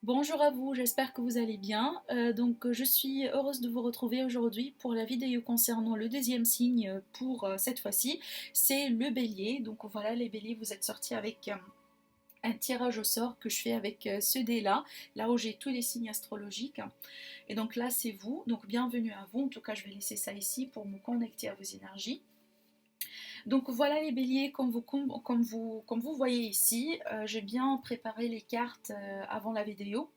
Bonjour à vous, j'espère que vous allez bien. Je suis heureuse de vous retrouver aujourd'hui pour la vidéo concernant le deuxième signe pour cette fois-ci, c'est le bélier. Donc voilà les béliers, vous êtes sortis avec un tirage au sort que je fais avec ce dé-là, là où j'ai tous les signes astrologiques. Et donc là c'est vous, donc bienvenue à vous. En tout cas je vais laisser ça ici pour me connecter à vos énergies. Donc voilà les béliers, comme vous voyez ici, j'ai bien préparé les cartes avant la vidéo,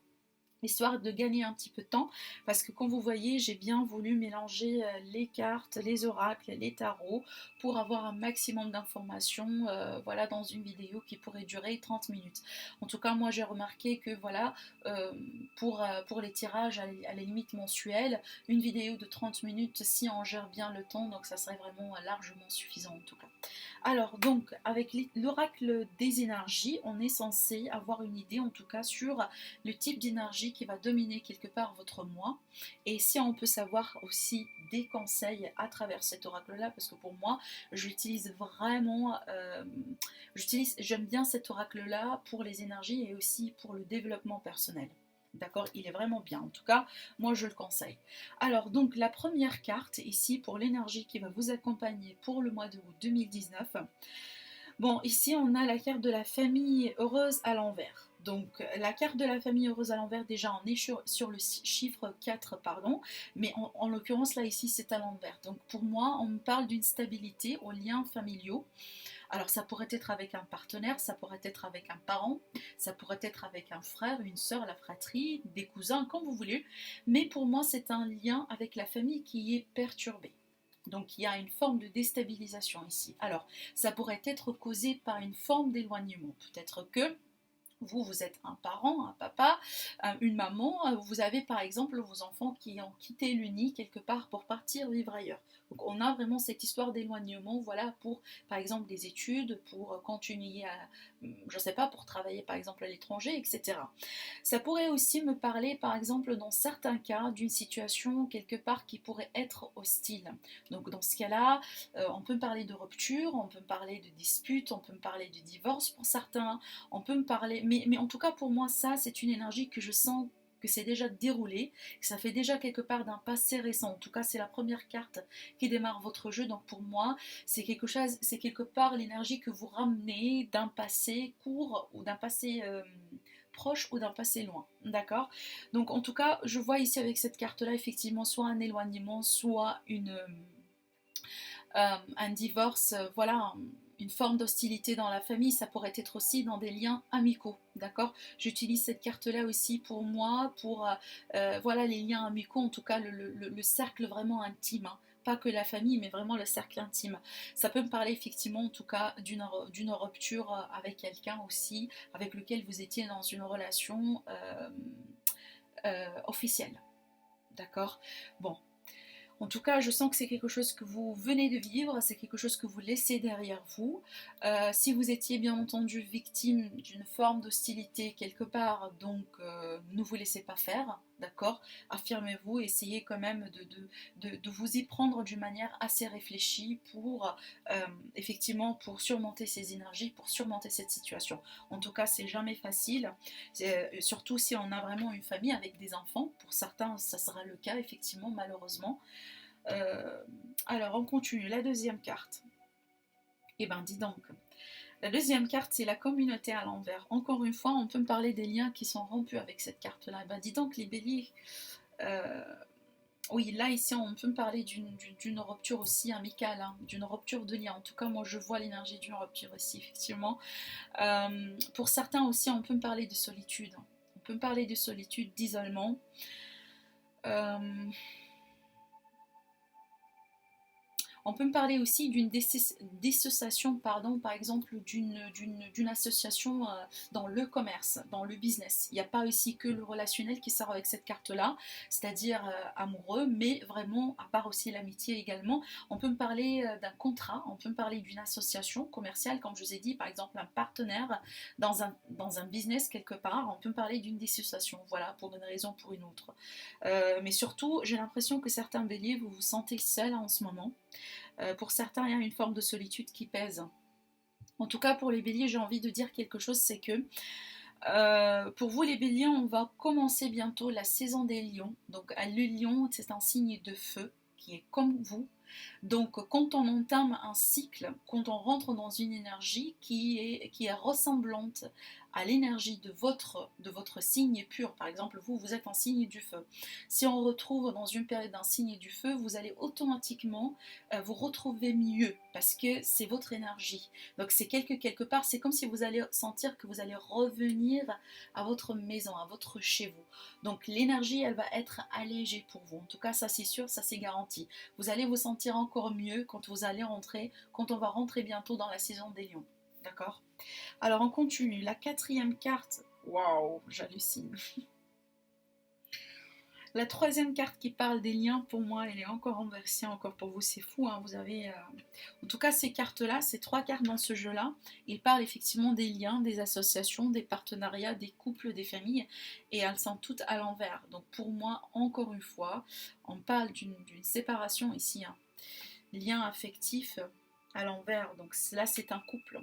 histoire de gagner un petit peu de temps, parce que comme vous voyez, j'ai bien voulu mélanger les cartes, les oracles, les tarots, pour avoir un maximum d'informations voilà, dans une vidéo qui pourrait durer 30 minutes. En tout cas, moi j'ai remarqué que voilà, euh, pour les tirages à la limite mensuels, une vidéo de 30 minutes, si on gère bien le temps, donc ça serait vraiment largement suffisant en tout cas. Alors, donc, avec l'oracle des énergies, on est censé avoir une idée, en tout cas, sur le type d'énergie qui va dominer quelque part votre moi. Et si on peut savoir aussi des conseils à travers cet oracle-là, parce que pour moi, j'utilise vraiment, j'aime bien cet oracle-là pour les énergies et aussi pour le développement personnel. D'accord, il est vraiment bien. En tout cas, moi je le conseille. Alors, donc, la première carte ici pour l'énergie qui va vous accompagner pour le mois de août 2019. Bon, ici, on a la carte de la famille heureuse à l'envers. Donc, la carte de la famille heureuse à l'envers, déjà, on est sur le chiffre 4, pardon, mais en l'occurrence, là, ici, c'est à l'envers. Donc, pour moi, on me parle d'une stabilité aux liens familiaux. Alors, ça pourrait être avec un partenaire, ça pourrait être avec un parent, ça pourrait être avec un frère, une sœur, la fratrie, des cousins, comme vous voulez. Mais pour moi, c'est un lien avec la famille qui est perturbé. Donc il y a une forme de déstabilisation ici. Alors, ça pourrait être causé par une forme d'éloignement. Peut-être que vous êtes un parent, un papa, une maman, vous avez par exemple vos enfants qui ont quitté le nid quelque part pour partir vivre ailleurs. Donc on a vraiment cette histoire d'éloignement, voilà, pour par exemple des études, pour continuer à, je ne sais pas, pour travailler par exemple à l'étranger, etc. Ça pourrait aussi me parler, par exemple, dans certains cas, d'une situation quelque part qui pourrait être hostile. Donc dans ce cas-là, on peut me parler de rupture, on peut me parler de dispute, on peut me parler de divorce pour certains, on peut me parler... Mais en tout cas, pour moi, ça, c'est une énergie que je sens que c'est déjà déroulé, que ça fait déjà quelque part d'un passé récent. En tout cas, c'est la première carte qui démarre votre jeu. Donc pour moi, c'est quelque chose, c'est quelque part l'énergie que vous ramenez d'un passé court ou d'un passé proche ou d'un passé loin. D'accord. Donc en tout cas, je vois ici avec cette carte-là effectivement soit un éloignement, soit un divorce, voilà, une forme d'hostilité dans la famille, ça pourrait être aussi dans des liens amicaux, d'accord. J'utilise cette carte-là aussi pour moi, pour voilà les liens amicaux, en tout cas le cercle vraiment intime, hein. Pas que la famille, mais vraiment le cercle intime. Ça peut me parler effectivement, en tout cas, d'une rupture avec quelqu'un aussi, avec lequel vous étiez dans une relation officielle, d'accord. Bon, en tout cas, je sens que c'est quelque chose que vous venez de vivre, c'est quelque chose que vous laissez derrière vous. Si vous étiez bien entendu victime d'une forme d'hostilité quelque part, donc ne vous laissez pas faire, d'accord. Affirmez-vous, essayez quand même de vous y prendre d'une manière assez réfléchie pour effectivement pour surmonter ces énergies, pour surmonter cette situation. En tout cas, c'est jamais facile, surtout si on a vraiment une famille avec des enfants. Pour certains, ça sera le cas effectivement, malheureusement. Euh, alors, on continue. La deuxième carte. Eh ben, dis donc. La deuxième carte, c'est la communauté à l'envers. Encore une fois, on peut me parler des liens qui sont rompus avec cette carte-là. Eh ben, dis donc, les béliers. euh, oui, là, ici, on peut me parler d'une rupture aussi amicale, hein, d'une rupture de lien. En tout cas, moi, je vois l'énergie d'une rupture ici, effectivement. Pour certains aussi, on peut me parler de solitude. On peut me parler de solitude, d'isolement. Euh, On peut me parler aussi d'une dissociation, pardon, par exemple, d'une association dans le commerce, dans le business. Il n'y a pas aussi que le relationnel qui sort avec cette carte-là, c'est-à-dire amoureux, mais vraiment, à part aussi l'amitié également, on peut me parler d'un contrat, on peut me parler d'une association commerciale, comme je vous ai dit, par exemple, un partenaire dans un business quelque part, on peut me parler d'une dissociation, voilà, pour une raison ou pour une autre. Mais surtout, j'ai l'impression que certains béliers, vous vous sentez seul en ce moment. Pour certains, il y a une forme de solitude qui pèse. En tout cas, pour les béliers, j'ai envie de dire quelque chose, c'est que Pour vous les béliers, on va commencer bientôt la saison des lions. Donc le lion, c'est un signe de feu qui est comme vous. Donc quand on entame un cycle, quand on rentre dans une énergie qui est ressemblante à l'énergie de votre signe pur, par exemple vous, vous êtes un signe du feu. Si on retrouve dans une période d'un signe du feu, vous allez automatiquement vous retrouver mieux parce que c'est votre énergie. Donc c'est quelque part, c'est comme si vous allez sentir que vous allez revenir à votre maison, à votre chez vous. Donc l'énergie, elle va être allégée pour vous. En tout cas, ça c'est sûr, ça c'est garanti. Vous allez vous sentir encore mieux quand vous allez rentrer, quand on va rentrer bientôt dans la saison des lions. D'accord? Alors on continue. La quatrième carte, waouh, j'hallucine. La troisième carte qui parle des liens, pour moi, elle est encore renversée, encore pour vous, c'est fou. Hein, vous avez, en tout cas, ces cartes-là, ces trois cartes dans ce jeu-là, ils parlent effectivement des liens, des associations, des partenariats, des couples, des familles, et elles sont toutes à l'envers. Donc pour moi, encore une fois, on parle d'une séparation ici, hein. Lien affectif à l'envers. Donc là, c'est un couple,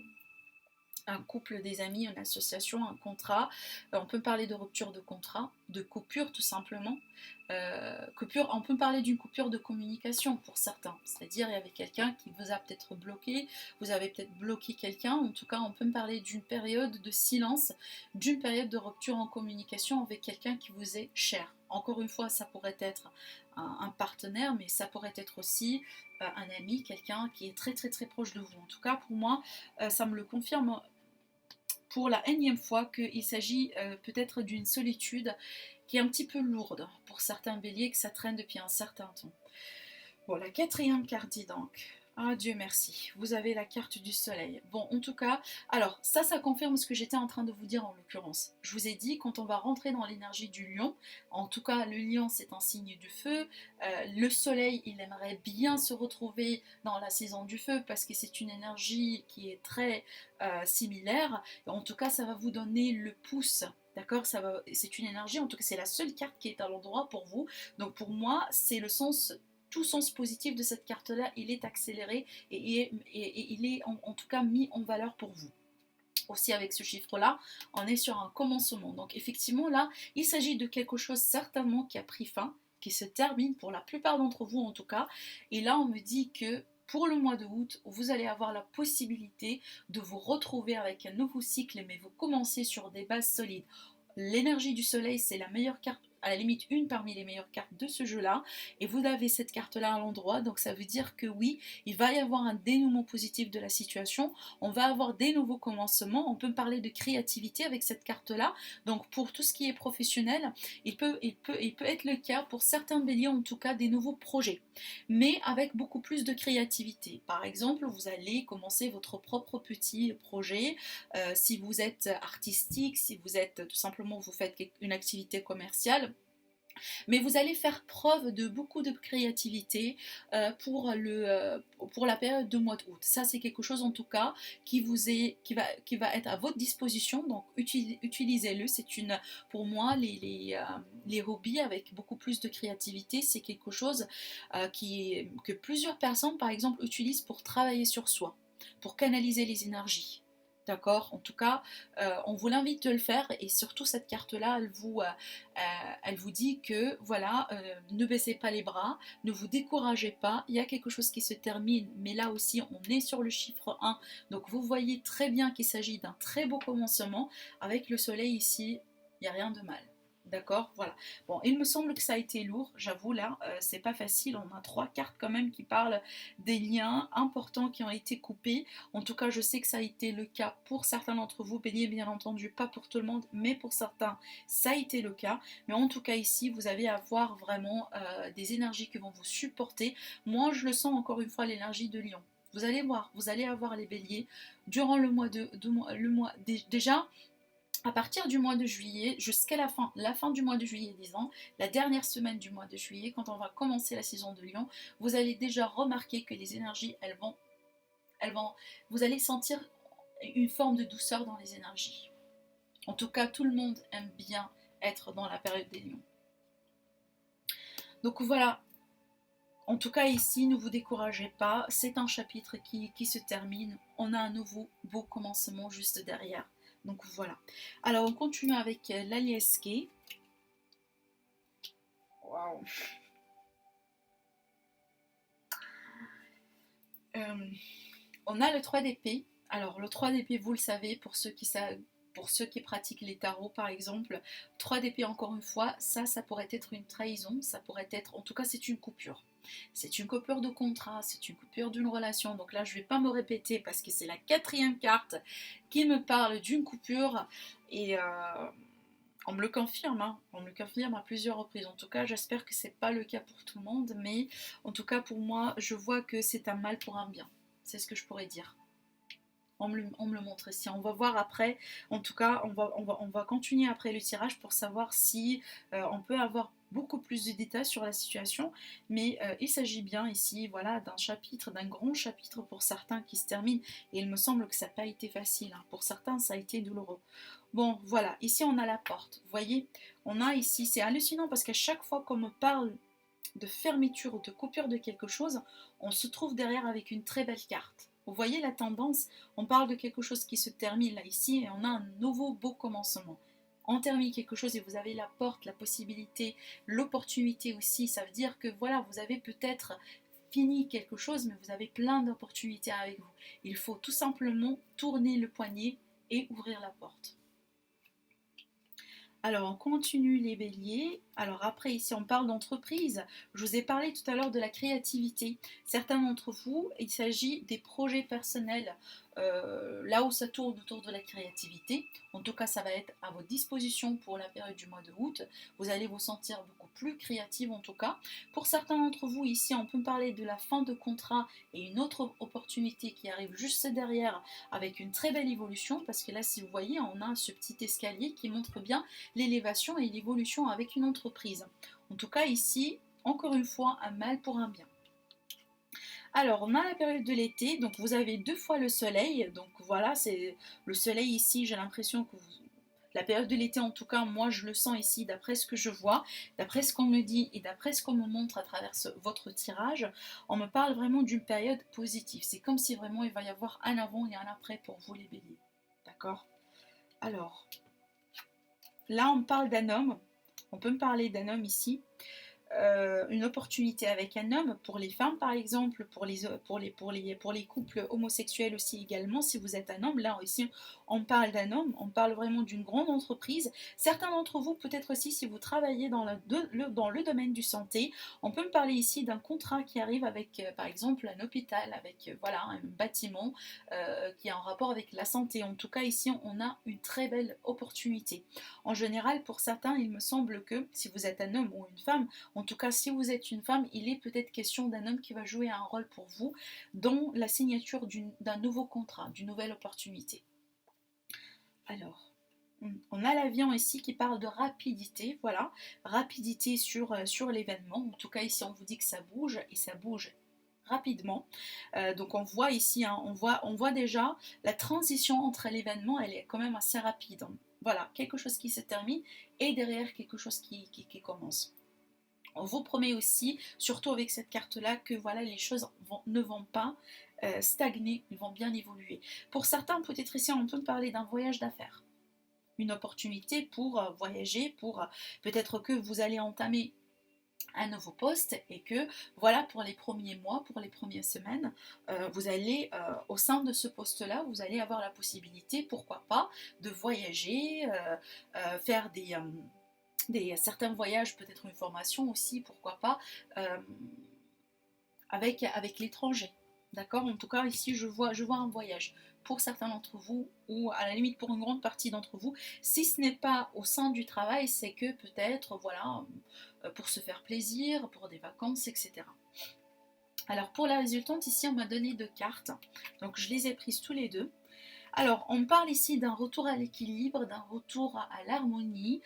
des amis, une association, un contrat. On peut parler de rupture de contrat, de coupure tout simplement. Coupure, on peut parler d'une coupure de communication pour certains. C'est-à-dire il y avait quelqu'un qui vous a peut-être bloqué, vous avez peut-être bloqué quelqu'un. En tout cas, on peut parler d'une période de silence, d'une période de rupture en communication avec quelqu'un qui vous est cher. Encore une fois, ça pourrait être un partenaire, mais ça pourrait être aussi un ami, quelqu'un qui est très très très proche de vous. En tout cas, pour moi, ça me le confirme pour la énième fois qu'il s'agit peut-être d'une solitude qui est un petit peu lourde pour certains béliers, que ça traîne depuis un certain temps. Bon, la quatrième carte dit donc, ah Dieu merci, vous avez la carte du soleil. Bon, en tout cas, alors ça confirme ce que j'étais en train de vous dire en l'occurrence. Je vous ai dit, quand on va rentrer dans l'énergie du lion, en tout cas le lion c'est un signe du feu, le soleil il aimerait bien se retrouver dans la saison du feu parce que c'est une énergie qui est très similaire. En tout cas, ça va vous donner le pouce. D'accord, c'est une énergie, en tout cas c'est la seule carte qui est à l'endroit pour vous. Donc pour moi, c'est le sens, tout sens positif de cette carte-là, il est accéléré et il est en tout cas mis en valeur pour vous. Aussi avec ce chiffre-là, on est sur un commencement. Donc effectivement là, il s'agit de quelque chose certainement qui a pris fin, qui se termine pour la plupart d'entre vous en tout cas. Et là, on me dit que pour le mois de août, vous allez avoir la possibilité de vous retrouver avec un nouveau cycle, mais vous commencez sur des bases solides. L'énergie du soleil, c'est la meilleure carte, à la limite une parmi les meilleures cartes de ce jeu-là, et vous avez cette carte-là à l'endroit, donc ça veut dire que oui, il va y avoir un dénouement positif de la situation, on va avoir des nouveaux commencements, on peut parler de créativité avec cette carte-là, donc pour tout ce qui est professionnel, il peut être le cas pour certains béliers, en tout cas des nouveaux projets, mais avec beaucoup plus de créativité. Par exemple, vous allez commencer votre propre petit projet, si vous êtes artistique, si vous êtes tout simplement, vous faites une activité commerciale, mais vous allez faire preuve de beaucoup de créativité pour la période de mois d'août. Ça, c'est quelque chose en tout cas qui va être à votre disposition, donc utilisez-le. C'est pour moi, les hobbies avec beaucoup plus de créativité, c'est quelque chose que plusieurs personnes, par exemple, utilisent pour travailler sur soi, pour canaliser les énergies. D'accord? En tout cas, on vous l'invite de le faire et surtout cette carte-là, elle vous dit que voilà, ne baissez pas les bras, ne vous découragez pas, il y a quelque chose qui se termine, mais là aussi on est sur le chiffre 1, donc vous voyez très bien qu'il s'agit d'un très beau commencement, avec le soleil ici, il n'y a rien de mal. D'accord, voilà. Bon, il me semble que ça a été lourd, j'avoue là, c'est pas facile. On a trois cartes quand même qui parlent des liens importants qui ont été coupés. En tout cas, je sais que ça a été le cas pour certains d'entre vous, bélier, bien entendu, pas pour tout le monde, mais pour certains, ça a été le cas. Mais en tout cas, ici, vous allez avoir vraiment des énergies qui vont vous supporter. Moi, je le sens encore une fois, l'énergie de lion. Vous allez voir, vous allez avoir les béliers durant le mois déjà. À partir du mois de juillet jusqu'à la fin du mois de juillet, disons, la dernière semaine du mois de juillet, quand on va commencer la saison de Lion, vous allez déjà remarquer que les énergies, vous allez sentir une forme de douceur dans les énergies. En tout cas, tout le monde aime bien être dans la période des lions. Donc voilà, en tout cas ici, ne vous découragez pas, c'est un chapitre qui se termine, on a un nouveau beau commencement juste derrière. Donc voilà. Alors on continue avec l'allié Key. Waouh. On a le 3 d'épée. Alors le 3 d'épée, vous le savez, pour ceux qui savent, pour ceux qui pratiquent les tarots par exemple, 3 d'épée encore une fois, ça pourrait être une trahison, ça pourrait être, en tout cas c'est une coupure. C'est une coupure de contrat, c'est une coupure d'une relation. Donc là je ne vais pas me répéter parce que c'est la quatrième carte qui me parle d'une coupure et on me le confirme, hein. On me le confirme à plusieurs reprises. En tout cas j'espère que c'est pas le cas pour tout le monde, mais en tout cas pour moi je vois que c'est un mal pour un bien. C'est ce que je pourrais dire. On me le montre ici. On va voir après. En tout cas, on va continuer après le tirage pour savoir si on peut avoir beaucoup plus de détails sur la situation. Mais il s'agit bien ici, voilà, d'un chapitre, d'un grand chapitre pour certains qui se termine. Et il me semble que ça n'a pas été facile, hein. Pour certains, ça a été douloureux. Bon, voilà. Ici, on a la porte. Vous voyez, on a ici, c'est hallucinant parce qu'à chaque fois qu'on me parle de fermeture ou de coupure de quelque chose, on se trouve derrière avec une très belle carte. Vous voyez la tendance, on parle de quelque chose qui se termine là ici et on a un nouveau beau commencement. On termine quelque chose et vous avez la porte, la possibilité, l'opportunité aussi. Ça veut dire que voilà, vous avez peut-être fini quelque chose, mais vous avez plein d'opportunités avec vous. Il faut tout simplement tourner le poignet et ouvrir la porte. Alors, on continue les béliers. Alors après, ici, on parle d'entreprise. Je vous ai parlé tout à l'heure de la créativité. Certains d'entre vous, il s'agit des projets personnels, là où ça tourne autour de la créativité. En tout cas, ça va être à votre disposition pour la période du mois de août. Vous allez vous sentir beaucoup plus créative en tout cas. Pour certains d'entre vous, ici, on peut parler de la fin de contrat et une autre opportunité qui arrive juste derrière avec une très belle évolution. Parce que là, si vous voyez, on a ce petit escalier qui montre bien l'élévation et l'évolution avec une entreprise. En tout cas ici, encore une fois, un mal pour un bien. Alors, on a la période de l'été, donc vous avez 2 fois le soleil, donc voilà, c'est le soleil ici, j'ai l'impression que la période de l'été, en tout cas, moi je le sens ici, d'après ce que je vois, d'après ce qu'on me dit et d'après ce qu'on me montre à travers votre tirage, on me parle vraiment d'une période positive. C'est comme si vraiment il va y avoir un avant et un après pour vous les béliers. D'accord? Alors, là, on parle d'un homme. On peut me parler d'un homme ici. Une opportunité avec un homme pour les femmes par exemple, pour les couples homosexuels aussi également. Si vous êtes un homme, là aussi on parle d'un homme, on parle vraiment d'une grande entreprise. Certains d'entre vous peut-être aussi si vous travaillez dans le domaine du santé, on peut me parler ici d'un contrat qui arrive avec par exemple un hôpital, avec voilà un bâtiment qui a un rapport avec la santé. En tout cas ici on a une très belle opportunité. En général pour certains il me semble que si vous êtes un homme ou une femme, en tout cas, si vous êtes une femme, il est peut-être question d'un homme qui va jouer un rôle pour vous dans la signature d'un nouveau contrat, d'une nouvelle opportunité. Alors, on a l'avion ici qui parle de rapidité, voilà, rapidité sur l'événement. En tout cas, ici, on vous dit que ça bouge et ça bouge rapidement. Donc on voit ici, hein, on voit déjà la transition entre l'événement, elle est quand même assez rapide. Voilà, quelque chose qui se termine et derrière quelque chose qui commence. On vous promet aussi, surtout avec cette carte-là, que voilà, les choses ne vont pas stagner, ils vont bien évoluer. Pour certains, peut-être ici, on peut parler d'un voyage d'affaires. Une opportunité pour voyager, pour peut-être que vous allez entamer un nouveau poste et que voilà pour les premiers mois, pour les premières semaines, vous allez au sein de ce poste-là, vous allez avoir la possibilité, pourquoi pas, de voyager, faire certains voyages, peut-être une formation aussi, pourquoi pas, euh, avec l'étranger. D'accord? En tout cas, ici, je vois un voyage pour certains d'entre vous, ou à la limite pour une grande partie d'entre vous. Si ce n'est pas au sein du travail, c'est que peut-être, voilà, pour se faire plaisir, pour des vacances, etc. Alors, pour la résultante, ici, on m'a donné 2 cartes. Donc, je les ai prises tous les deux. Alors, on parle ici d'un retour à l'équilibre, d'un retour à l'harmonie.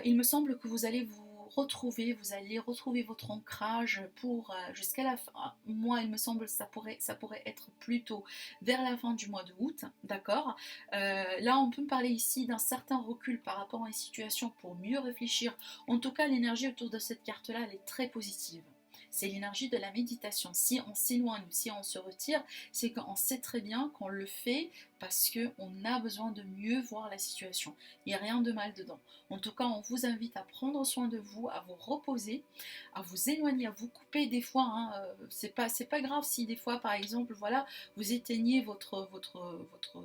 Il me semble que vous allez vous allez retrouver votre ancrage pour jusqu'à la fin. Moi, il me semble que ça pourrait être plutôt vers la fin du mois de août, d'accord. Là, on peut me parler ici d'un certain recul par rapport à une situation pour mieux réfléchir. En tout cas, l'énergie autour de cette carte-là, elle est très positive. c'est l'énergie de la méditation. Si on s'éloigne ou si on se retire, c'est qu'on sait très bien qu'on le fait parce qu'on a besoin de mieux voir la situation. Il n'y a rien de mal dedans. En tout cas, on vous invite à prendre soin de vous, à vous reposer, à vous éloigner, à vous couper des fois. Hein, c'est pas grave si des fois, par exemple, voilà, vous éteignez votre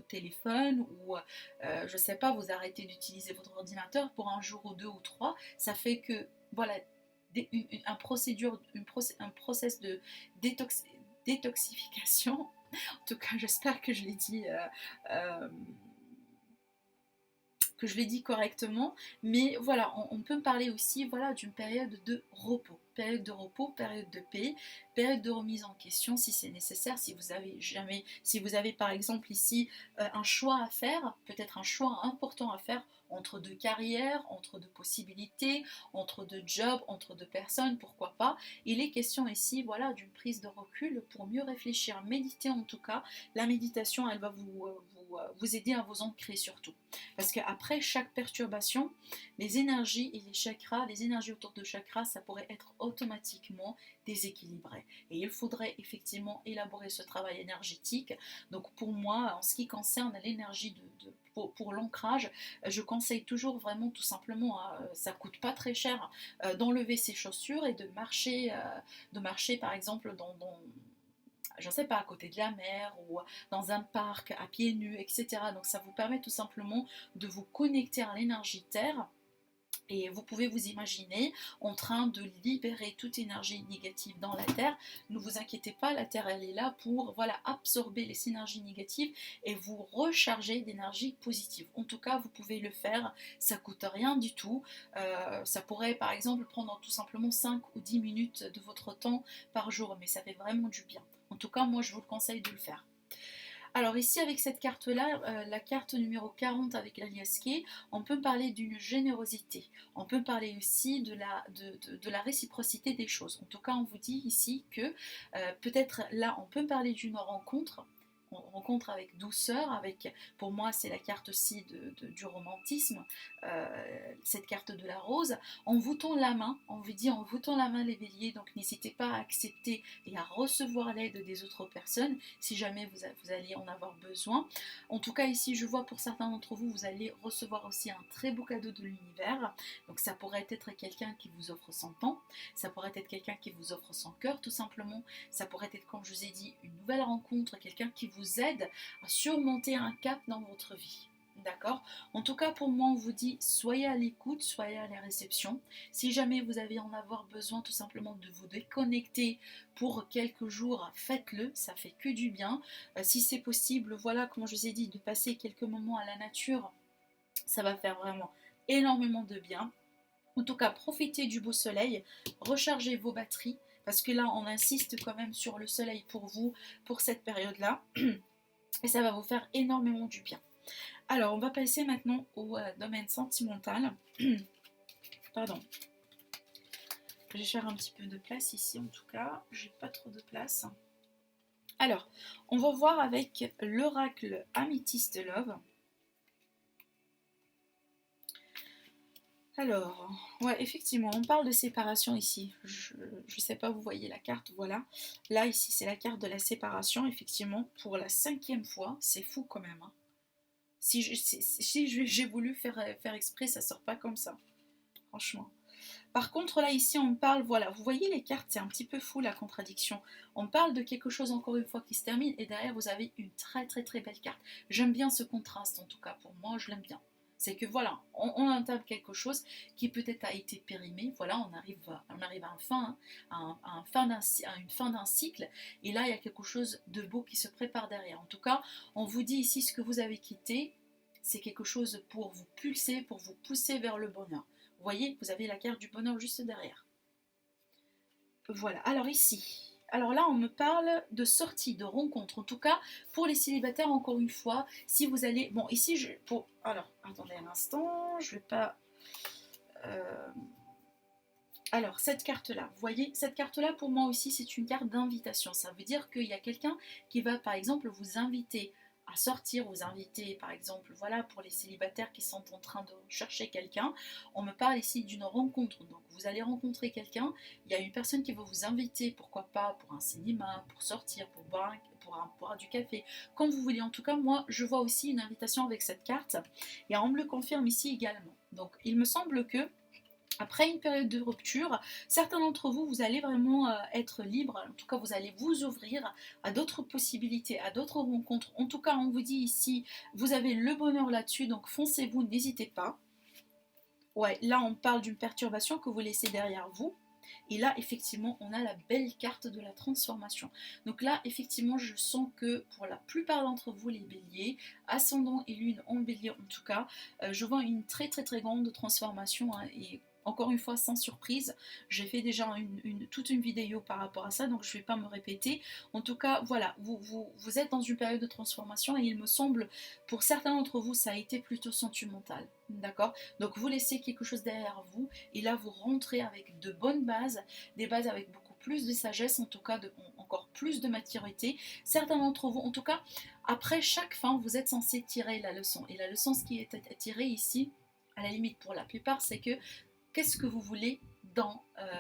téléphone ou, je sais pas, vous arrêtez d'utiliser votre ordinateur pour un jour ou deux ou trois. Ça fait que, voilà, un process de détoxification. En tout cas, j'espère que je l'ai dit euh, correctement, mais voilà, on peut parler aussi, voilà, d'une période de repos, période de paix, période de remise en question si c'est nécessaire, si vous avez par exemple ici un choix à faire, peut-être un choix important à faire entre deux carrières, entre deux possibilités, entre deux jobs, entre deux personnes, pourquoi pas. Il est question ici, voilà, d'une prise de recul pour mieux réfléchir, méditer en tout cas. La méditation, elle va vous aider à vous ancrer surtout. Parce qu'après chaque perturbation, les énergies et les chakras, les énergies autour de chakras, ça pourrait être automatiquement déséquilibré. Et il faudrait effectivement élaborer ce travail énergétique. Donc pour moi, en ce qui concerne l'énergie pour l'ancrage, je conseille toujours vraiment tout simplement, ça coûte pas très cher, d'enlever ses chaussures et de marcher par exemple dans je ne sais pas, à côté de la mer ou dans un parc à pieds nus, etc. Donc ça vous permet tout simplement de vous connecter à l'énergie Terre. Et vous pouvez vous imaginer en train de libérer toute énergie négative dans la Terre. Ne vous inquiétez pas, la Terre elle est là pour, voilà, absorber les énergies négatives et vous recharger d'énergie positive. En tout cas, vous pouvez le faire, ça coûte rien du tout. Ça pourrait par exemple prendre tout simplement 5 ou 10 minutes de votre temps par jour, mais ça fait vraiment du bien. En tout cas, moi je vous le conseille de le faire. Alors ici avec cette carte-là, la carte numéro 40 avec l'alias Key, on peut parler d'une générosité. On peut parler aussi de la réciprocité des choses. En tout cas, on vous dit ici que peut-être là, on peut parler d'une rencontre avec douceur, pour moi c'est la carte aussi du romantisme, cette carte de la rose. En vous tend la main, on vous dit en vous tend la main les béliers, donc n'hésitez pas à accepter et à recevoir l'aide des autres personnes si jamais vous allez en avoir besoin. En tout cas ici je vois pour certains d'entre vous, vous allez recevoir aussi un très beau cadeau de l'univers. Donc ça pourrait être quelqu'un qui vous offre son temps, ça pourrait être quelqu'un qui vous offre son cœur tout simplement, ça pourrait être, comme je vous ai dit, une nouvelle rencontre, quelqu'un qui vous aide à surmonter un cap dans votre vie. D'accord. En tout cas, pour moi, on vous dit soyez à l'écoute, soyez à la réception. Si jamais vous avez en avoir besoin, tout simplement de vous déconnecter pour quelques jours, faites-le. Ça fait que du bien. Si c'est possible, voilà, comme je vous ai dit, de passer quelques moments à la nature, ça va faire vraiment énormément de bien. En tout cas, profitez du beau soleil, rechargez vos batteries, parce que là, on insiste quand même sur le soleil pour vous, pour cette période-là, et ça va vous faire énormément du bien. Alors, on va passer maintenant au domaine sentimental. Pardon. Je vais faire un petit peu de place ici, en tout cas. J'ai pas trop de place. Alors, on va voir avec l'oracle Amethyst Love. Alors, ouais, effectivement, on parle de séparation ici. Je sais pas, vous voyez la carte, voilà. Là, ici, c'est la carte de la séparation, effectivement, pour la 5e fois. C'est fou quand même, hein. Si j'ai voulu faire exprès, ça sort pas comme ça, franchement. Par contre, là, ici, on parle, voilà, vous voyez les cartes, c'est un petit peu fou la contradiction. On parle de quelque chose, encore une fois, qui se termine, et derrière, vous avez une très très très belle carte. J'aime bien ce contraste, en tout cas, pour moi, je l'aime bien. C'est que voilà, on entame quelque chose qui peut-être a été périmé, voilà, on arrive à une fin d'un cycle, et là, il y a quelque chose de beau qui se prépare derrière. En tout cas, on vous dit ici ce que vous avez quitté, c'est quelque chose pour vous pulser, pour vous pousser vers le bonheur. Vous voyez, vous avez la carte du bonheur juste derrière. Voilà, alors ici, alors là on me parle de sortie, de rencontre, en tout cas pour les célibataires encore une fois, si vous allez, bon ici, alors attendez un instant, je vais pas... Alors cette carte là, vous voyez, cette carte là pour moi aussi c'est une carte d'invitation, ça veut dire qu'il y a quelqu'un qui va par exemple vous inviter à sortir, vous inviter par exemple, voilà, pour les célibataires qui sont en train de chercher quelqu'un, on me parle ici d'une rencontre. Donc vous allez rencontrer quelqu'un, il y a une personne qui va vous inviter, pourquoi pas pour un cinéma, pour sortir, boire du café, comme vous voulez. En tout cas, moi je vois aussi une invitation avec cette carte et on me le confirme ici également. Donc il me semble que après une période de rupture, certains d'entre vous, vous allez vraiment être libre, en tout cas vous allez vous ouvrir à d'autres possibilités, à d'autres rencontres. En tout cas, on vous dit ici, vous avez le bonheur là-dessus, donc foncez-vous, n'hésitez pas. Ouais, là on parle d'une perturbation que vous laissez derrière vous. Et là, effectivement, on a la belle carte de la transformation. Donc là, effectivement, je sens que pour la plupart d'entre vous, les béliers, ascendant et lune en bélier en tout cas, je vois une très très très grande transformation, hein, et encore une fois, sans surprise, j'ai fait déjà toute une vidéo par rapport à ça, donc je ne vais pas me répéter. En tout cas, voilà, vous êtes dans une période de transformation et il me semble, pour certains d'entre vous, ça a été plutôt sentimental. D'accord? Donc vous laissez quelque chose derrière vous et là vous rentrez avec de bonnes bases, des bases avec beaucoup plus de sagesse, en tout cas encore plus de maturité. Certains d'entre vous, en tout cas, après chaque fin, vous êtes censé tirer la leçon. Et la leçon, ce qui est tiré ici, à la limite pour la plupart, c'est que qu'est-ce que vous voulez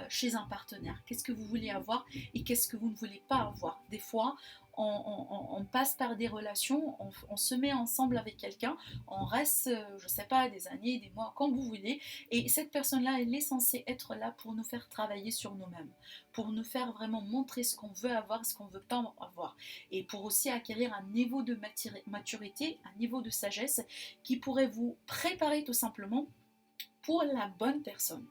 chez un partenaire, qu'est-ce que vous voulez avoir et qu'est-ce que vous ne voulez pas avoir. Des fois, on passe par des relations, on se met ensemble avec quelqu'un, on reste, je ne sais pas, des années, des mois, quand vous voulez, et cette personne-là, elle est censée être là pour nous faire travailler sur nous-mêmes, pour nous faire vraiment montrer ce qu'on veut avoir, ce qu'on ne veut pas avoir, et pour aussi acquérir un niveau de maturité, un niveau de sagesse qui pourrait vous préparer tout simplement pour la bonne personne.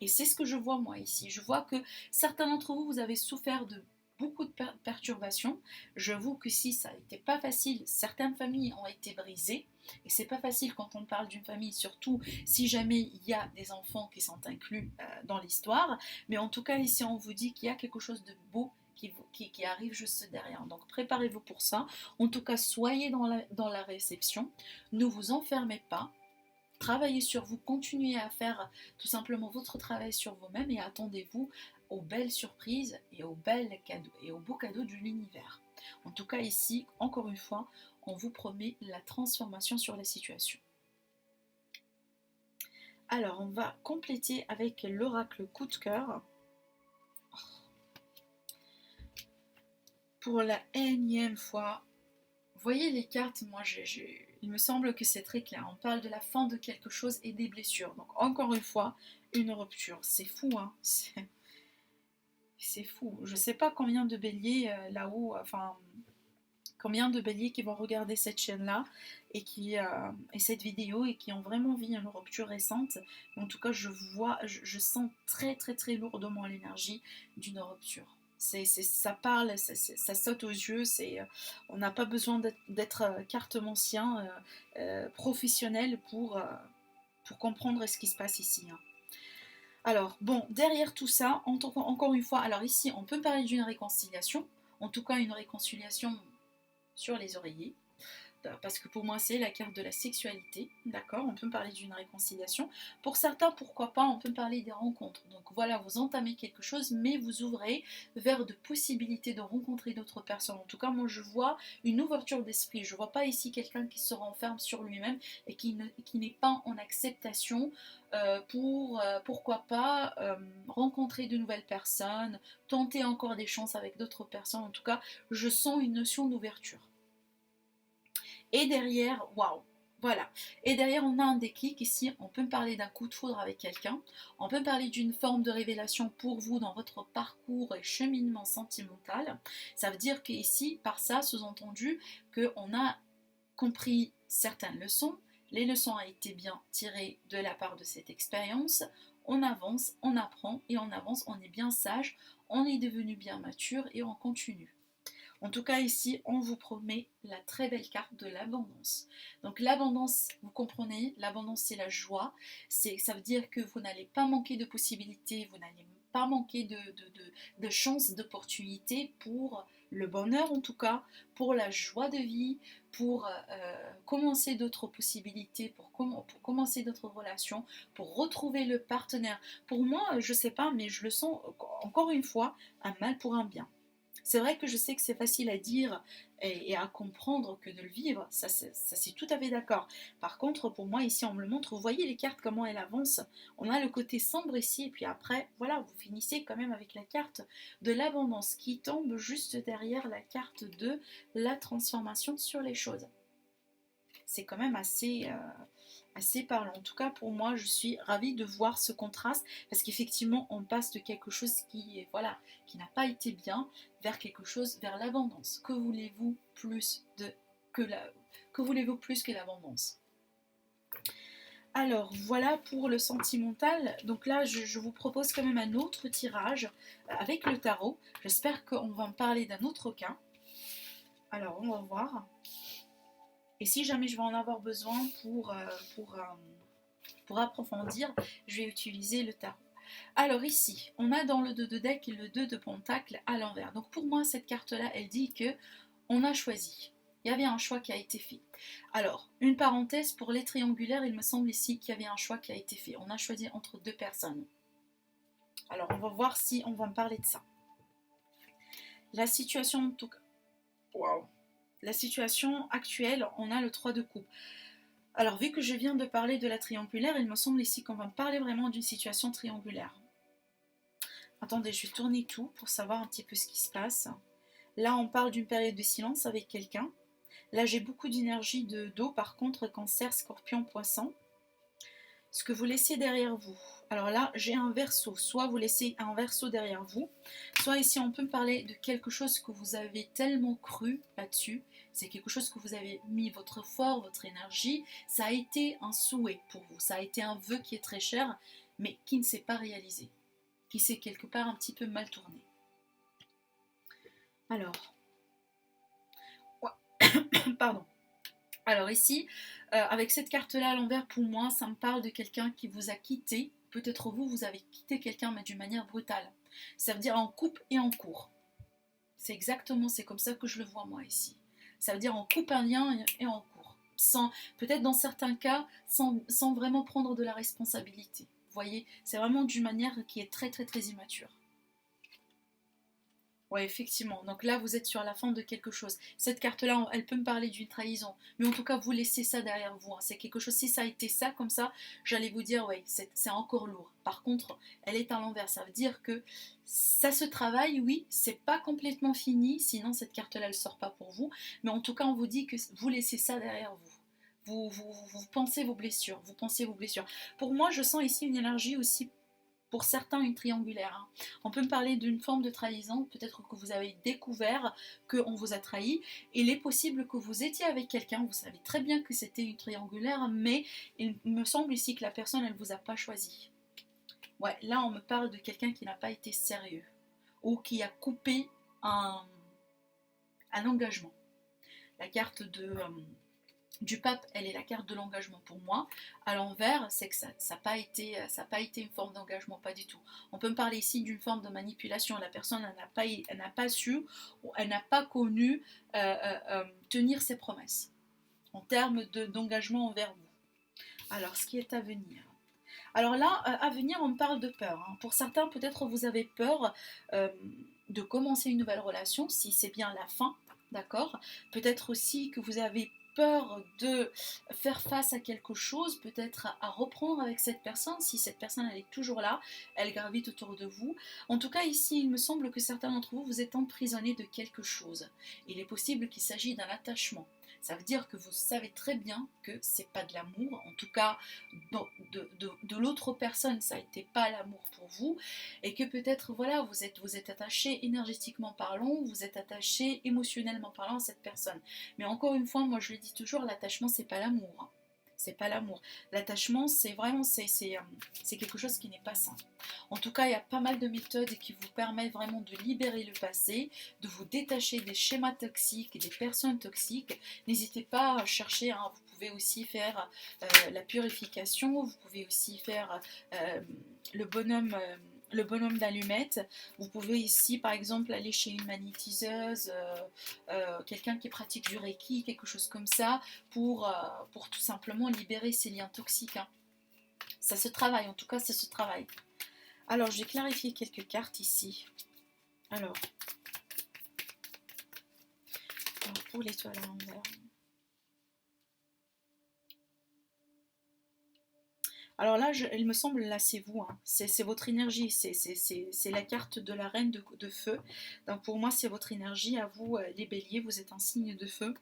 Et c'est ce que je vois moi ici. Je vois que certains d'entre vous, vous avez souffert de beaucoup de perturbations. J'avoue que si ça n'était pas facile, certaines familles ont été brisées. Et c'est pas facile quand on parle d'une famille, surtout si jamais il y a des enfants qui sont inclus dans l'histoire. Mais en tout cas, ici, on vous dit qu'il y a quelque chose de beau qui arrive juste derrière. Donc préparez-vous pour ça. En tout cas, soyez dans la réception. Ne vous enfermez pas. Travaillez sur vous, continuez à faire tout simplement votre travail sur vous-même et attendez-vous aux belles surprises et aux belles cadeaux et aux beaux cadeaux de l'univers. En tout cas ici, encore une fois, on vous promet la transformation sur la situation. Alors, on va compléter avec l'oracle coup de cœur. Pour la énième fois, voyez les cartes, moi il me semble que c'est très clair. On parle de la fin de quelque chose et des blessures. Donc encore une fois, une rupture. C'est fou, hein. C'est fou. Je sais pas combien de béliers là-haut, enfin combien de béliers qui vont regarder cette chaîne-là et cette vidéo et qui ont vraiment vu une rupture récente. Mais en tout cas, je sens très très très lourdement l'énergie d'une rupture. Ça parle, ça saute aux yeux. On n'a pas besoin d'être cartomancien professionnel pour comprendre ce qui se passe ici, hein. Alors, bon, derrière tout ça, encore une fois, alors ici, on peut parler d'une réconciliation, en tout cas une réconciliation sur les oreillers, parce que pour moi c'est la carte de la sexualité, d'accord, on peut parler d'une réconciliation. Pour certains, pourquoi pas, on peut parler des rencontres. Donc voilà, vous entamez quelque chose, mais vous ouvrez vers de possibilités de rencontrer d'autres personnes. En tout cas, moi je vois une ouverture d'esprit. Je vois pas ici quelqu'un qui se renferme sur lui-même et qui n'est pas en acceptation pourquoi pas rencontrer de nouvelles personnes, tenter encore des chances avec d'autres personnes. En tout cas, je sens une notion d'ouverture. Et derrière, waouh, voilà. Et derrière, on a un déclic ici. On peut parler d'un coup de foudre avec quelqu'un. On peut parler d'une forme de révélation pour vous dans votre parcours et cheminement sentimental. Ça veut dire qu'ici, par ça, sous-entendu, qu'on a compris certaines leçons. Les leçons ont été bien tirées de la part de cette expérience. On avance, on apprend et on avance. On est bien sage, on est devenu bien mature et on continue. En tout cas, ici, on vous promet la très belle carte de l'abondance. Donc l'abondance, vous comprenez, l'abondance c'est la joie. Ça veut dire que vous n'allez pas manquer de possibilités, vous n'allez pas manquer de chances, d'opportunités pour le bonheur en tout cas, pour la joie de vie, pour commencer d'autres possibilités, pour commencer d'autres relations, pour retrouver le partenaire. Pour moi, je ne sais pas, mais je le sens encore une fois, un mal pour un bien. C'est vrai que je sais que c'est facile à dire et à comprendre que de le vivre, ça c'est tout à fait d'accord. Par contre, pour moi, ici, on me le montre, vous voyez les cartes, comment elles avancent. On a le côté sombre ici, et puis après, voilà, vous finissez quand même avec la carte de l'abondance qui tombe juste derrière la carte de la transformation sur les choses. C'est quand même assez parlant. En tout cas, pour moi, je suis ravie de voir ce contraste parce qu'effectivement, on passe de quelque chose qui est, voilà, qui n'a pas été bien vers quelque chose, vers l'abondance. Que voulez-vous plus que voulez-vous plus que l'abondance? Alors voilà pour le sentimental. Donc là, je vous propose quand même un autre tirage avec le tarot. J'espère qu'on va en parler d'un autre cas. Alors on va voir. Et si jamais je vais en avoir besoin pour approfondir, je vais utiliser le tarot. Alors ici, on a dans le 2 de deck le 2 de pentacle à l'envers. Donc pour moi, cette carte-là, elle dit que on a choisi. Il y avait un choix qui a été fait. Alors, une parenthèse, pour les triangulaires, il me semble ici qu'il y avait un choix qui a été fait. On a choisi entre deux personnes. Alors, on va voir si on va me parler de ça. La situation, en tout cas, wow. La situation actuelle, on a le 3 de coupe. Alors, vu que je viens de parler de la triangulaire, il me semble ici qu'on va parler vraiment d'une situation triangulaire. Attendez, je vais tourner tout pour savoir un petit peu ce qui se passe. Là, on parle d'une période de silence avec quelqu'un. Là, j'ai beaucoup d'énergie d'eau, par contre, Cancer, Scorpion, Poisson. Ce que vous laissez derrière vous. Alors là, j'ai un verseau. Soit vous laissez un verseau derrière vous, soit ici, on peut me parler de quelque chose que vous avez tellement cru là-dessus. C'est quelque chose que vous avez mis votre force, votre énergie. Ça a été un souhait pour vous. Ça a été un vœu qui est très cher, mais qui ne s'est pas réalisé. Qui s'est quelque part un petit peu mal tourné. Alors, pardon. Alors ici, avec cette carte-là à l'envers, pour moi, ça me parle de quelqu'un qui vous a quitté. Peut-être vous, vous avez quitté quelqu'un, mais d'une manière brutale. Ça veut dire en coupe et en cours. C'est exactement, c'est comme ça que je le vois moi ici. Ça veut dire on coupe un lien et en cours. Sans, peut-être dans certains cas, sans vraiment prendre de la responsabilité. Vous voyez, c'est vraiment d'une manière qui est très très très immature. Ouais, effectivement. Donc là, vous êtes sur la fin de quelque chose. Cette carte-là, elle peut me parler d'une trahison. Mais en tout cas, vous laissez ça derrière vous. Hein. C'est quelque chose, si ça a été ça, comme ça, j'allais vous dire, ouais, c'est encore lourd. Par contre, elle est à l'envers. Ça veut dire que ça se travaille, oui, c'est pas complètement fini. Sinon, cette carte-là, elle sort pas pour vous. Mais en tout cas, on vous dit que vous laissez ça derrière vous. Vous pensez vos blessures. Vous pensez vos blessures. Pour moi, je sens ici une énergie aussi pour certains une triangulaire. Hein. On peut me parler d'une forme de trahison, peut-être que vous avez découvert qu'on vous a trahi. Il est possible que vous étiez avec quelqu'un, vous savez très bien que c'était une triangulaire, mais il me semble ici que la personne, elle ne vous a pas choisi. Ouais, là on me parle de quelqu'un qui n'a pas été sérieux ou qui a coupé un engagement. La carte du pape, elle est la carte de l'engagement pour moi. À l'envers, c'est que ça n'a pas été une forme d'engagement, pas du tout. On peut me parler ici d'une forme de manipulation. La personne, elle n'a pas su, ou elle n'a pas connu tenir ses promesses en termes d'engagement envers vous. Alors, ce qui est à venir. Alors là, à venir, on me parle de peur. Hein. Pour certains, peut-être vous avez peur de commencer une nouvelle relation, si c'est bien la fin, d'accord. Peut-être aussi que vous avez peur de faire face à quelque chose, peut-être à reprendre avec cette personne, si cette personne elle est toujours là, elle gravite autour de vous. En tout cas ici, il me semble que certains d'entre vous, vous êtes emprisonnés de quelque chose. Il est possible qu'il s'agisse d'un attachement. Ça veut dire que vous savez très bien que c'est pas de l'amour, en tout cas de l'autre personne, ça n'était pas l'amour pour vous, et que peut-être voilà, vous êtes attaché énergétiquement parlant, vous êtes attaché émotionnellement parlant à cette personne. Mais encore une fois, moi je le dis toujours, l'attachement c'est pas l'amour. Hein. C'est pas l'amour. L'attachement, c'est vraiment c'est quelque chose qui n'est pas sain. En tout cas, il y a pas mal de méthodes qui vous permettent vraiment de libérer le passé, de vous détacher des schémas toxiques et des personnes toxiques. N'hésitez pas à chercher, hein, vous pouvez aussi faire la purification, vous pouvez aussi faire le bonhomme... le bonhomme d'allumette. Vous pouvez ici, par exemple, aller chez une magnétiseuse, quelqu'un qui pratique du Reiki, quelque chose comme ça, pour tout simplement libérer ces liens toxiques. Hein. Ça se travaille, en tout cas, ça se travaille. Alors, je vais clarifier quelques cartes ici. Alors, Alors, pour l'étoile à l'envers. Alors là, il me semble, là, c'est vous, hein. C'est votre énergie, c'est la carte de la reine de feu. Donc pour moi, c'est votre énergie, à vous, les béliers, vous êtes un signe de feu.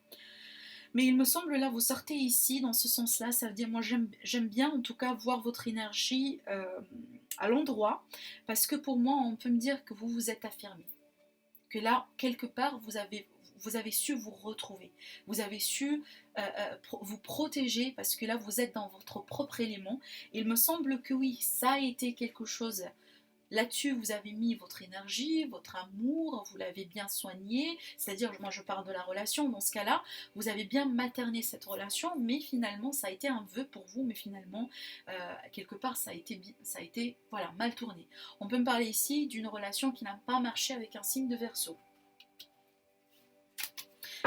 Mais il me semble, là, vous sortez ici, dans ce sens-là, ça veut dire, moi, j'aime bien, en tout cas, voir votre énergie à l'endroit, parce que pour moi, on peut me dire que vous vous êtes affirmé. Que là, quelque part, vous avez su vous retrouver. Vous avez su vous protéger parce que là, vous êtes dans votre propre élément. Il me semble que oui, ça a été quelque chose. Là-dessus, vous avez mis votre énergie, votre amour, vous l'avez bien soigné. C'est-à-dire, moi, je parle de la relation. Dans ce cas-là, vous avez bien materné cette relation, mais finalement, ça a été un vœu pour vous. Mais finalement, quelque part, ça a été voilà, mal tourné. On peut me parler ici d'une relation qui n'a pas marché avec un signe de Verseau.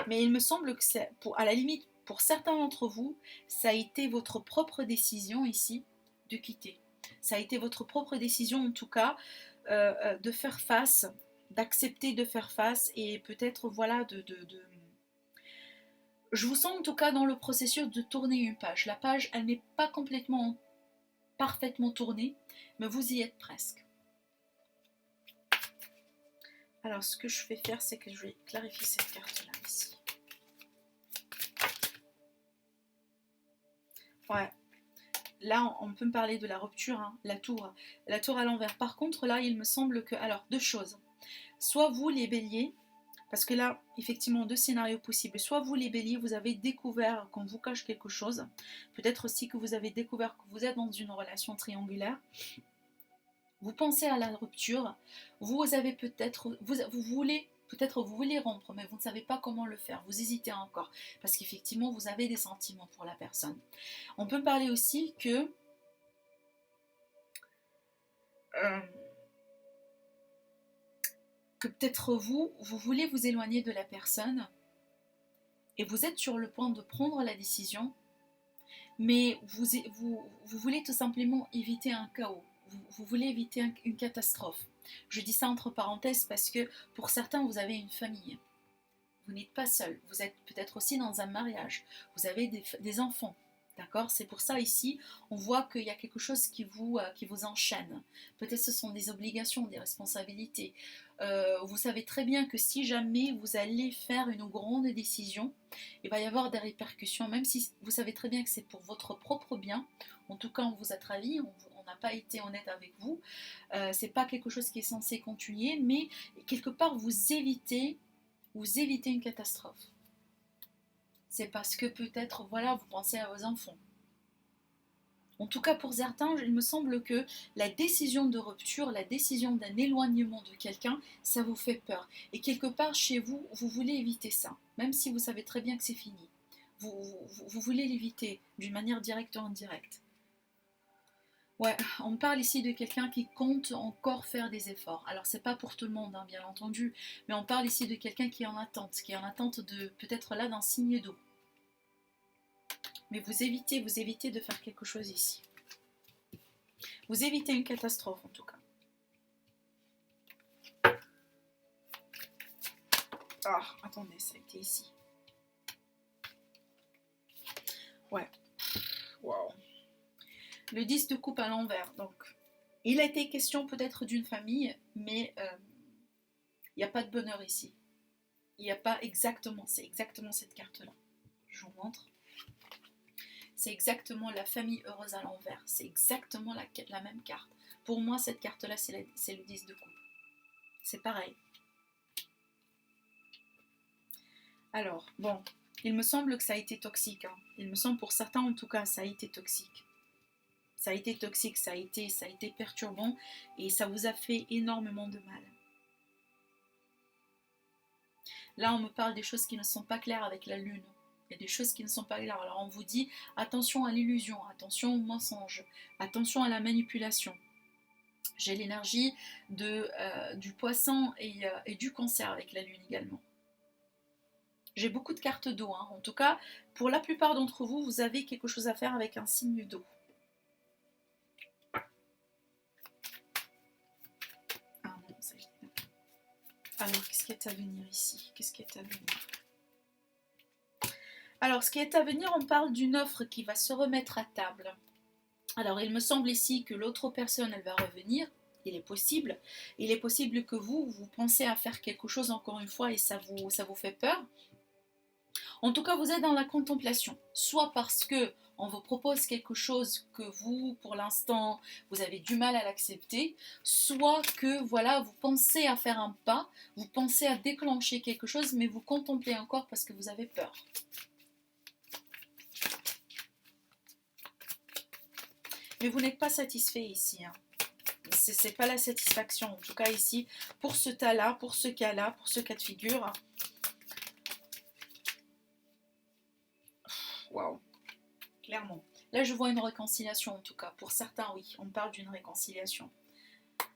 Mais il me semble que c'est, à la limite, pour certains d'entre vous, ça a été votre propre décision ici de quitter. Ça a été votre propre décision, en tout cas, de faire face, d'accepter de faire face et peut-être, voilà, Je vous sens en tout cas dans le processus de tourner une page. La page, elle n'est pas complètement, parfaitement tournée, mais vous y êtes presque. Alors, ce que je vais faire, c'est que je vais clarifier cette carte-là ici. Ouais. Là, on peut me parler de la rupture, hein, la tour à l'envers. Par contre, là, il me semble que... Alors, deux choses. Soit vous, les béliers, parce que là, effectivement, deux scénarios possibles. Soit vous, les béliers, vous avez découvert qu'on vous cache quelque chose. Peut-être aussi que vous avez découvert que vous êtes dans une relation triangulaire. Vous pensez à la rupture. Vous avez peut-être... Vous voulez... Peut-être vous voulez rompre, mais vous ne savez pas comment le faire. Vous hésitez encore. Parce qu'effectivement, vous avez des sentiments pour la personne. On peut parler aussi que peut-être vous voulez vous éloigner de la personne et vous êtes sur le point de prendre la décision, mais vous voulez tout simplement éviter un chaos, vous voulez éviter une catastrophe. Je dis ça entre parenthèses parce que pour certains, vous avez une famille. Vous n'êtes pas seul, vous êtes peut-être aussi dans un mariage, vous avez des enfants. D'accord? C'est pour ça ici, on voit qu'il y a quelque chose qui vous enchaîne. Peut-être ce sont des obligations, des responsabilités. Vous savez très bien que si jamais vous allez faire une grande décision, il va y avoir des répercussions, même si vous savez très bien que c'est pour votre propre bien. En tout cas, on vous a trahi, on n'a pas été honnête avec vous. C'est pas quelque chose qui est censé continuer, mais quelque part vous évitez une catastrophe. C'est parce que peut-être, voilà, vous pensez à vos enfants. En tout cas, pour certains, il me semble que la décision de rupture, la décision d'un éloignement de quelqu'un, ça vous fait peur. Et quelque part, chez vous, vous voulez éviter ça, même si vous savez très bien que c'est fini. Vous voulez l'éviter d'une manière directe ou indirecte. Ouais, on parle ici de quelqu'un qui compte encore faire des efforts. Alors, c'est pas pour tout le monde, hein, bien entendu, mais on parle ici de quelqu'un qui est en attente de peut-être là d'un signe d'eau. Mais vous évitez de faire quelque chose ici. Vous évitez une catastrophe en tout cas. Ah, attendez, ça a été ici. Ouais. Wow. Le 10 de coupe à l'envers. Donc, il a été question peut-être d'une famille, mais il n'y a pas de bonheur ici. Il n'y a pas exactement, c'est exactement cette carte-là. Je vous montre. C'est exactement la famille heureuse à l'envers. C'est exactement la même carte. Pour moi, cette carte-là, c'est le 10 de coupe. C'est pareil. Alors, bon, il me semble que ça a été toxique. Hein. Il me semble pour certains, en tout cas, ça a été toxique. Ça a été toxique, ça a été perturbant et ça vous a fait énormément de mal. Là, on me parle des choses qui ne sont pas claires avec la lune. Il y a des choses qui ne sont pas claires. Alors, on vous dit attention à l'illusion, attention au mensonge, attention à la manipulation. J'ai l'énergie du poisson et du cancer avec la lune également. J'ai beaucoup de cartes d'eau. Hein. En tout cas, pour la plupart d'entre vous, vous avez quelque chose à faire avec un signe d'eau. Ah non, ça y est. Alors, qu'est-ce qui est à venir ici? Qu'est-ce qui est à venir? Alors, ce qui est à venir, on parle d'une offre qui va se remettre à table. Alors, il me semble ici que l'autre personne, elle va revenir. Il est possible. Il est possible que vous pensez à faire quelque chose encore une fois et ça vous fait peur. En tout cas, vous êtes dans la contemplation. Soit parce que on vous propose quelque chose que vous, pour l'instant, vous avez du mal à l'accepter, soit que voilà, vous pensez à faire un pas, vous pensez à déclencher quelque chose, mais vous contemplez encore parce que vous avez peur. Mais vous n'êtes pas satisfait ici, hein. C'est pas la satisfaction, en tout cas ici, pour ce tas-là, pour ce cas-là, pour ce cas de figure. Waouh, clairement. Là, je vois une réconciliation, en tout cas. Pour certains, oui, on parle d'une réconciliation.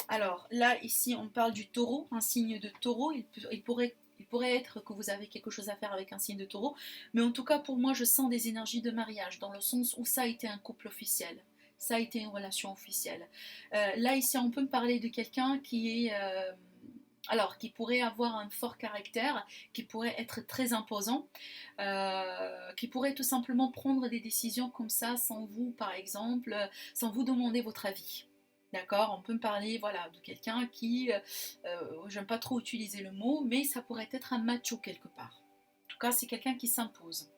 Alors, là, ici, on parle du taureau, un signe de taureau. Il pourrait être que vous avez quelque chose à faire avec un signe de taureau. Mais en tout cas, pour moi, je sens des énergies de mariage, dans le sens où ça a été un couple officiel. Ça a été une relation officielle. Là, ici, on peut me parler de quelqu'un qui est... qui pourrait avoir un fort caractère, qui pourrait être très imposant, qui pourrait tout simplement prendre des décisions comme ça sans vous, par exemple, sans vous demander votre avis. D'accord, on peut me parler voilà, de quelqu'un qui, j'aime pas trop utiliser le mot, mais ça pourrait être un macho quelque part. En tout cas, c'est quelqu'un qui s'impose.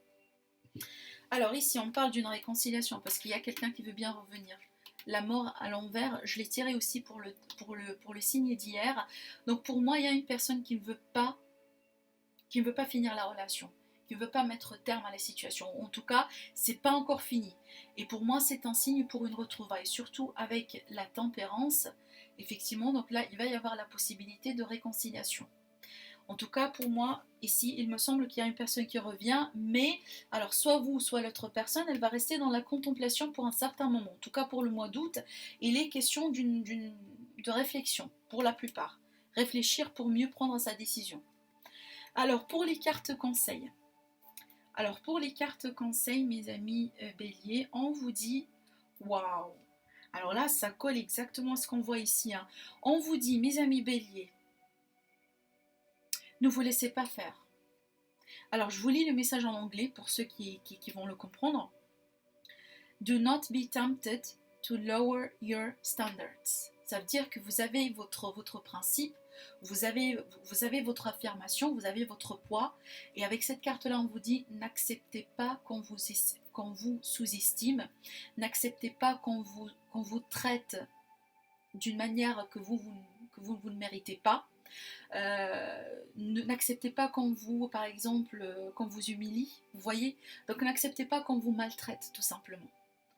Alors ici, on parle d'une réconciliation parce qu'il y a quelqu'un qui veut bien revenir. La mort à l'envers, je l'ai tiré aussi pour le signe d'hier. Donc pour moi, il y a une personne qui ne veut pas finir la relation, qui ne veut pas mettre terme à la situation. En tout cas, c'est pas encore fini. Et pour moi, c'est un signe pour une retrouvaille, surtout avec la tempérance. Effectivement, donc là, il va y avoir la possibilité de réconciliation. En tout cas, pour moi, ici, il me semble qu'il y a une personne qui revient, mais alors soit vous, soit l'autre personne, elle va rester dans la contemplation pour un certain moment. En tout cas, pour le mois d'août, il est question de réflexion, pour la plupart. Réfléchir pour mieux prendre sa décision. Alors, pour les cartes conseils. Alors, pour les cartes conseils, mes amis béliers, on vous dit, waouh! Alors là, ça colle exactement à ce qu'on voit ici, hein. On vous dit, mes amis béliers, ne vous laissez pas faire. Alors, je vous lis le message en anglais pour ceux qui vont le comprendre. Do not be tempted to lower your standards. Ça veut dire que vous avez votre principe, vous avez votre affirmation, vous avez votre poids. Et avec cette carte-là, on vous dit, n'acceptez pas qu'on vous sous-estime, n'acceptez pas qu'on vous traite d'une manière que vous ne méritez pas. N'acceptez pas qu'on vous, par exemple, qu'on vous humilie, vous voyez. Donc n'acceptez pas qu'on vous maltraite, tout simplement.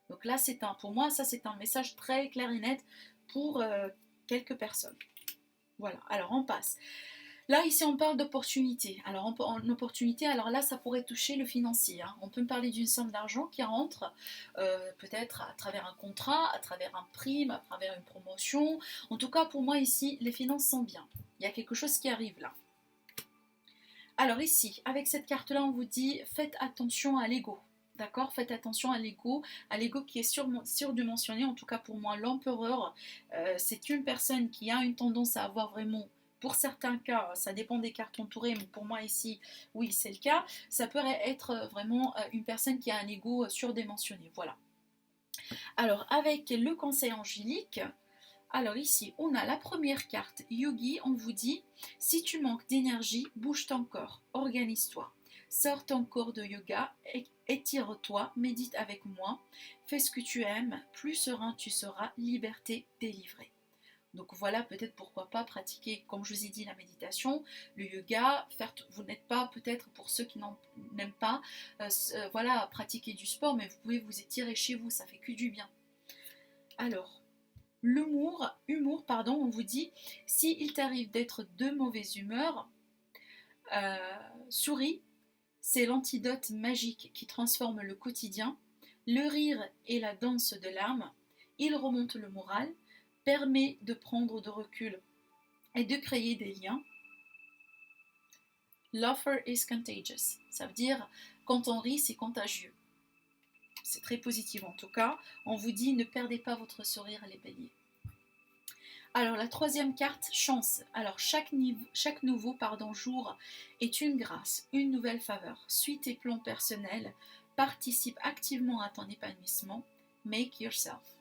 Donc là, pour moi, ça c'est un message très clair et net pour quelques personnes. Voilà, alors on passe. Là, ici, on parle d'opportunité. Alors, en opportunité, alors là, ça pourrait toucher le financier, hein. On peut me parler d'une somme d'argent qui rentre, peut-être à travers un contrat, à travers un prime, à travers une promotion. En tout cas, pour moi, ici, les finances sont bien. Il y a quelque chose qui arrive là. Alors ici, avec cette carte-là, on vous dit, faites attention à l'ego. D'accord, faites attention à l'ego qui est surdimensionné. En tout cas, pour moi, l'empereur, c'est une personne qui a une tendance à avoir vraiment... Pour certains cas, ça dépend des cartes entourées, mais pour moi ici, oui, c'est le cas. Ça peut être vraiment une personne qui a un ego surdimensionné. Voilà. Alors, avec le conseil angélique, alors ici, on a la première carte, Yogi, on vous dit, si tu manques d'énergie, bouge ton corps, organise-toi. Sors ton corps de yoga, étire-toi, médite avec moi, fais ce que tu aimes, plus serein tu seras, liberté délivrée. Donc voilà, peut-être pourquoi pas pratiquer, comme je vous ai dit, la méditation, le yoga, vous n'êtes pas, peut-être pour ceux qui n'aiment pas, voilà, pratiquer du sport, mais vous pouvez vous étirer chez vous, ça fait que du bien. Alors, humour, on vous dit, si il t'arrive d'être de mauvaise humeur, souris, c'est l'antidote magique qui transforme le quotidien. Le rire et la danse de l'âme, il remonte le moral, permet de prendre de recul et de créer des liens. Laughter is contagious. Ça veut dire, quand on rit, c'est contagieux. C'est très positif en tout cas. On vous dit, ne perdez pas votre sourire, les béliers. Alors la troisième carte, chance. Alors chaque nouveau jour est une grâce, une nouvelle faveur. Suis tes plans personnels, participe activement à ton épanouissement. Make yourself.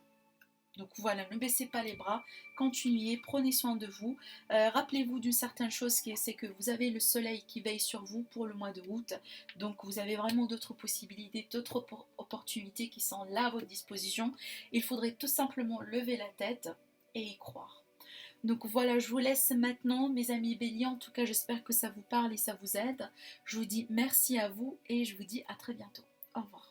Donc voilà, ne baissez pas les bras, continuez, prenez soin de vous. Rappelez-vous d'une certaine chose, c'est que vous avez le soleil qui veille sur vous pour le mois de août. Donc vous avez vraiment d'autres possibilités, d'autres opportunités qui sont là à votre disposition. Il faudrait tout simplement lever la tête et y croire. Donc voilà, je vous laisse maintenant, mes amis béliers. En tout cas, j'espère que ça vous parle et ça vous aide. Je vous dis merci à vous et je vous dis à très bientôt. Au revoir.